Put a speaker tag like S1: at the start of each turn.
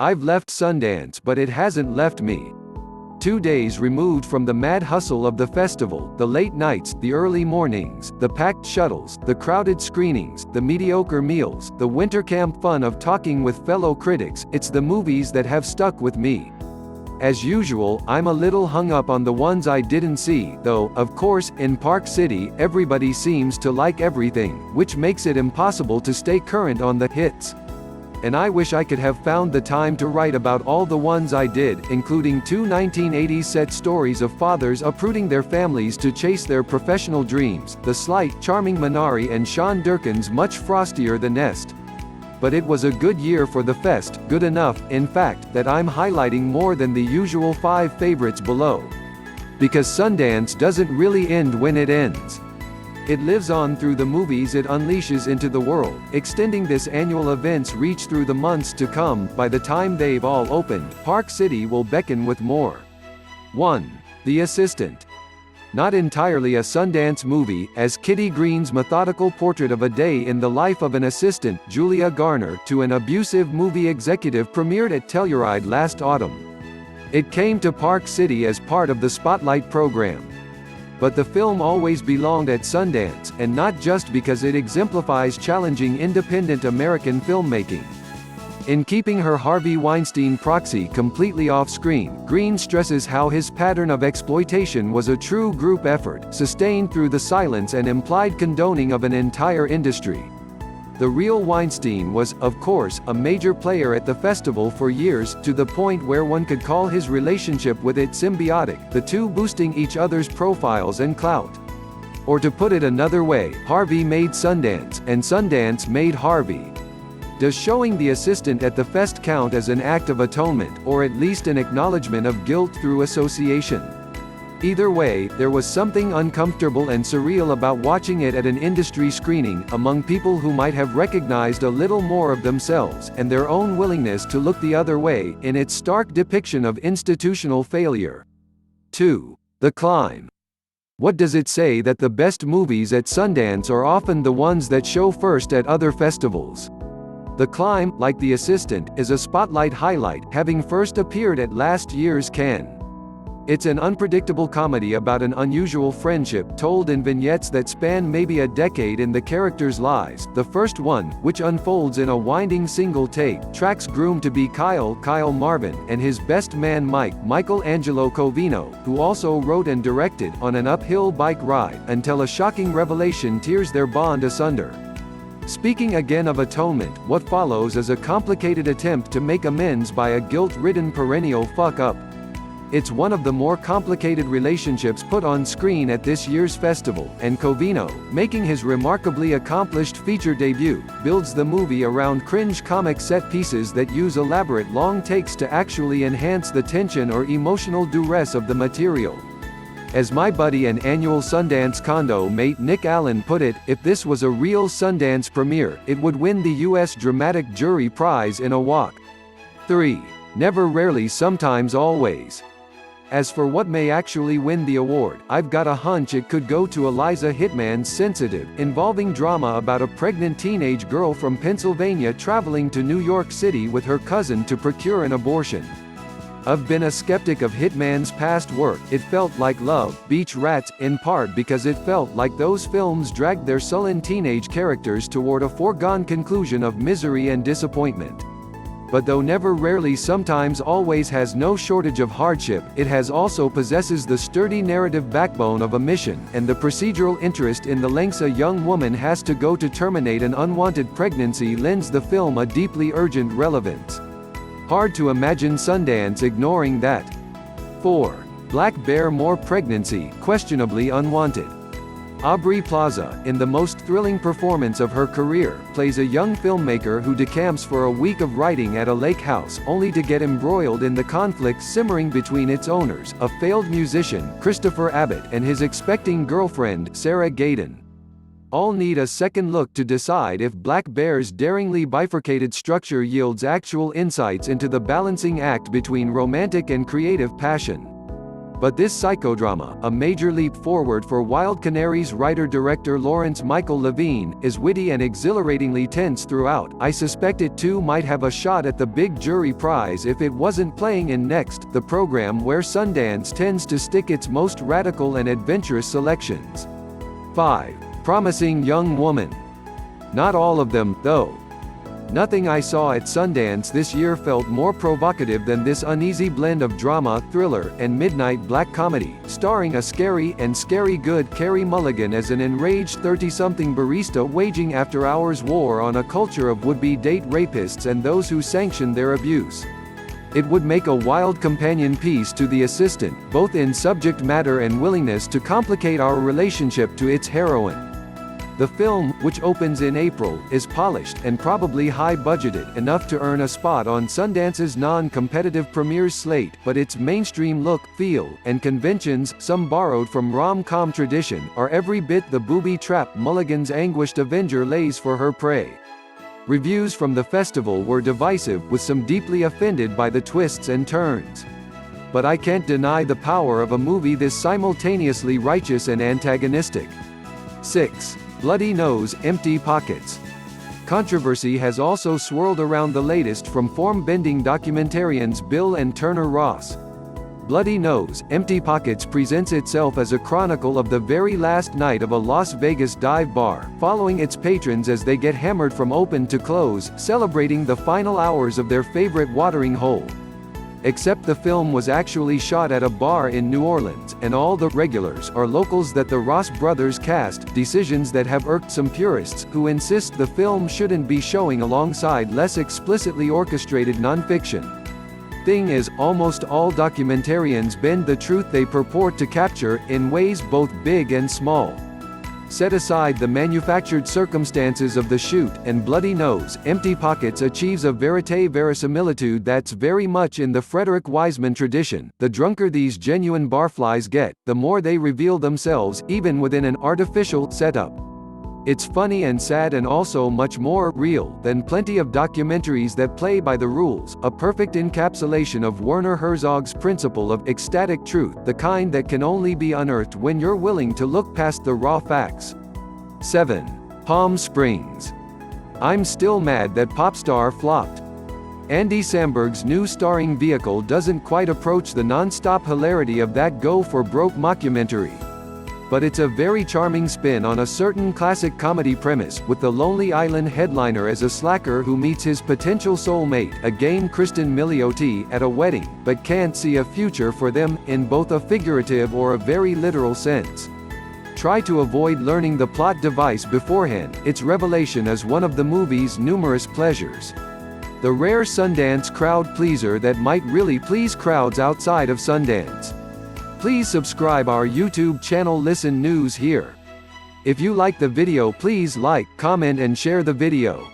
S1: I've left Sundance, but it hasn't left me. 2 days removed from the mad hustle of the festival, the late nights, the early mornings, the packed shuttles, the crowded screenings, the mediocre meals, the winter camp fun of talking with fellow critics, it's the movies that have stuck with me. As usual, I'm a little hung up on the ones I didn't see, though, of course, in Park City, everybody seems to like everything, which makes it impossible to stay current on the hits. And I wish I could have found the time to write about all the ones I did, including 2 1980s set stories of fathers uprooting their families to chase their professional dreams, the slight, charming Minari and Sean Durkin's Much Frostier the Nest. But it was a good year for the fest, good enough, in fact, that I'm highlighting more than the usual 5 favorites below. Because Sundance doesn't really end when it ends. It lives on through the movies it unleashes into the world, extending this annual event's reach through the months to come. By the time they've all opened, Park City will beckon with more. 1. The Assistant. Not entirely a Sundance movie, as Kitty Green's methodical portrait of a day in the life of an assistant, Julia Garner, to an abusive movie executive premiered at Telluride last autumn. It came to Park City as part of the Spotlight program. But the film always belonged at Sundance, and not just because it exemplifies challenging independent American filmmaking. In keeping her Harvey Weinstein proxy completely off-screen, Green stresses how his pattern of exploitation was a true group effort, sustained through the silence and implied condoning of an entire industry. The real Weinstein was, of course, a major player at the festival for years, to the point where one could call his relationship with it symbiotic, the two boosting each other's profiles and clout. Or to put it another way, Harvey made Sundance, and Sundance made Harvey. Does showing The Assistant at the fest count as an act of atonement, or at least an acknowledgement of guilt through association? Either way, there was something uncomfortable and surreal about watching it at an industry screening, among people who might have recognized a little more of themselves, and their own willingness to look the other way, in its stark depiction of institutional failure. 2. The Climb. What does it say that the best movies at Sundance are often the ones that show first at other festivals? The Climb, like The Assistant, is a Spotlight highlight, having first appeared at last year's Cannes. It's an unpredictable comedy about an unusual friendship told in vignettes that span maybe a decade in the characters' lives. The first one, which unfolds in a winding single take, tracks groom to be Kyle Marvin, and his best man Michael Angelo Covino, who also wrote and directed, on an uphill bike ride, until a shocking revelation tears their bond asunder. Speaking again of atonement, what follows is a complicated attempt to make amends by a guilt-ridden perennial fuck-up. It's one of the more complicated relationships put on screen at this year's festival, and Covino, making his remarkably accomplished feature debut, builds the movie around cringe comic set pieces that use elaborate long takes to actually enhance the tension or emotional duress of the material. As my buddy and annual Sundance condo mate Nick Allen put it, if this was a real Sundance premiere, it would win the U.S. Dramatic Jury Prize in a walk. 3. Never, Rarely, Sometimes, Always. As for what may actually win the award, I've got a hunch it could go to Eliza Hittman's Sensitive, involving drama about a pregnant teenage girl from Pennsylvania traveling to New York City with her cousin to procure an abortion. I've been a skeptic of Hittman's past work. It felt like Love, Beach Rats, in part because it felt like those films dragged their sullen teenage characters toward a foregone conclusion of misery and disappointment. But though Never, Rarely, Sometimes, Always has no shortage of hardship, it has also possesses the sturdy narrative backbone of a mission, and the procedural interest in the lengths a young woman has to go to terminate an unwanted pregnancy lends the film a deeply urgent relevance. Hard to imagine Sundance ignoring that. 4. Black Bear, More Pregnancy, Questionably Unwanted. Aubrey Plaza, in the most thrilling performance of her career, plays a young filmmaker who decamps for a week of writing at a lake house, only to get embroiled in the conflict simmering between its owners, a failed musician, Christopher Abbott, and his expecting girlfriend, Sarah Gadon. All need a second look to decide if Black Bear's daringly bifurcated structure yields actual insights into the balancing act between romantic and creative passion. But this psychodrama, a major leap forward for Wild Canaries writer-director Lawrence Michael Levine, is witty and exhilaratingly tense throughout. I suspect it too might have a shot at the big jury prize if it wasn't playing in Next, the program where Sundance tends to stick its most radical and adventurous selections. 5. Promising Young Woman. Not all of them, though. Nothing I saw at Sundance this year felt more provocative than this uneasy blend of drama, thriller, and midnight black comedy, starring a scary good Carey Mulligan as an enraged 30-something barista waging after-hours war on a culture of would-be date rapists and those who sanction their abuse. It would make a wild companion piece to The Assistant, both in subject matter and willingness to complicate our relationship to its heroine. The film, which opens in April, is polished and probably high-budgeted enough to earn a spot on Sundance's non-competitive premieres slate, but its mainstream look, feel, and conventions, some borrowed from rom-com tradition, are every bit the booby trap Mulligan's anguished avenger lays for her prey. Reviews from the festival were divisive, with some deeply offended by the twists and turns. But I can't deny the power of a movie this simultaneously righteous and antagonistic. 6. Bloody Nose, Empty Pockets. Controversy has also swirled around the latest from form-bending documentarians Bill and Turner Ross. Bloody Nose, Empty Pockets presents itself as a chronicle of the very last night of a Las Vegas dive bar, following its patrons as they get hammered from open to close, celebrating the final hours of their favorite watering hole. Except the film was actually shot at a bar in New Orleans, and all the regulars are locals that the Ross brothers cast, decisions that have irked some purists, who insist the film shouldn't be showing alongside less explicitly orchestrated nonfiction. Thing is, almost all documentarians bend the truth they purport to capture, in ways both big and small. Set aside the manufactured circumstances of the shoot, and Bloody Nose, Empty Pockets achieves a verite verisimilitude that's very much in the Frederick Wiseman tradition. The drunker these genuine barflies get, the more they reveal themselves, even within an artificial setup. It's funny and sad and also much more real than plenty of documentaries that play by the rules, a perfect encapsulation of Werner Herzog's principle of ecstatic truth, the kind that can only be unearthed when you're willing to look past the raw facts. 7. Palm Springs. I'm still mad that Popstar flopped. Andy Samberg's new starring vehicle doesn't quite approach the non-stop hilarity of that Go for Broke mockumentary. But it's a very charming spin on a certain classic comedy premise, with the Lonely Island headliner as a slacker who meets his potential soulmate, a game Kristen Milioti, at a wedding, but can't see a future for them, in both a figurative or a very literal sense. Try to avoid learning the plot device beforehand, its revelation is one of the movie's numerous pleasures. The rare Sundance crowd pleaser that might really please crowds outside of Sundance. Please subscribe our YouTube channel Listen News here. If you like the video, please like, comment and share the video.